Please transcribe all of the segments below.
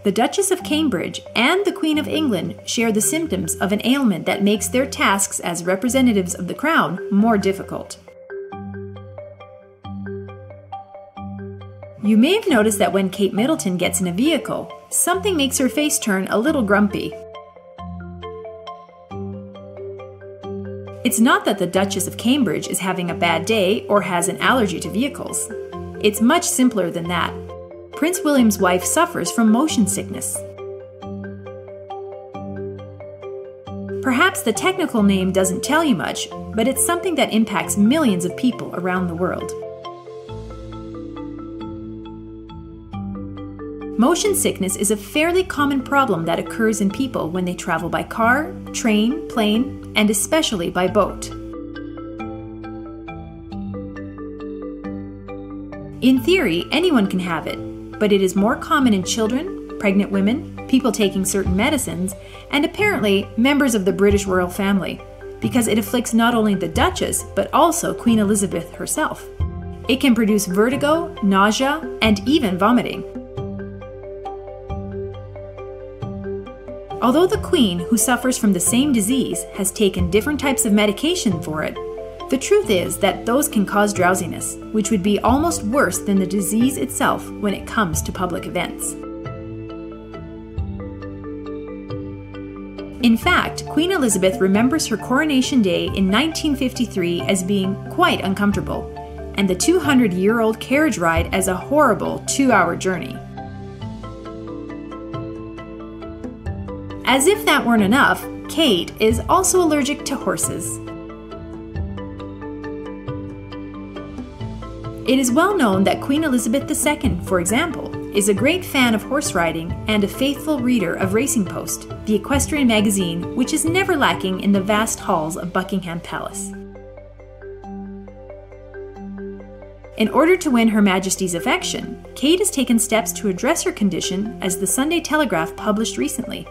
The Duchess of Cambridge and the Queen of England share the symptoms of an ailment that makes their tasks as representatives of the crown more difficult. You may have noticed that when Kate Middleton gets in a vehicle, something makes her face turn a little grumpy. It's not that the Duchess of Cambridge is having a bad day or has an allergy to vehicles. It's much simpler than that. Prince William's wife suffers from motion sickness. Perhaps the technical name doesn't tell you much, but it's something that impacts millions of people around the world. Motion sickness is a fairly common problem that occurs in people when they travel by car, train, plane, and especially by boat. In theory, anyone can have it, but it is more common in children, pregnant women, people taking certain medicines, and apparently members of the British royal family, because it afflicts not only the Duchess, but also Queen Elizabeth herself. It can produce vertigo, nausea, and even vomiting. Although the Queen, who suffers from the same disease, has taken different types of medication for it, the truth is that those can cause drowsiness, which would be almost worse than the disease itself when it comes to public events. In fact, Queen Elizabeth remembers her coronation day in 1953 as being quite uncomfortable, and the 200-year-old carriage ride as a horrible 2-hour journey. As if that weren't enough, Kate is also allergic to horses. It is well known that Queen Elizabeth II, for example, is a great fan of horse riding and a faithful reader of Racing Post, the equestrian magazine which is never lacking in the vast halls of Buckingham Palace. In order to win Her Majesty's affection, Kate has taken steps to address her condition, as the Sunday Telegraph published recently.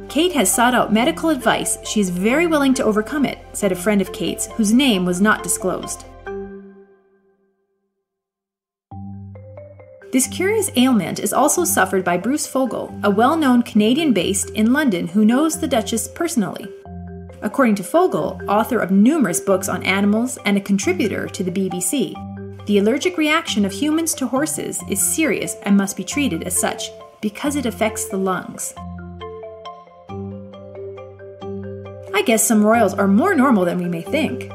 Kate has sought out medical advice. She is very willing to overcome it, said a friend of Kate's, whose name was not disclosed. This curious ailment is also suffered by Bruce Fogel, a well-known Canadian based in London who knows the Duchess personally. According to Fogel, author of numerous books on animals and a contributor to the BBC, the allergic reaction of humans to horses is serious and must be treated as such, because it affects the lungs. I guess some royals are more normal than we may think.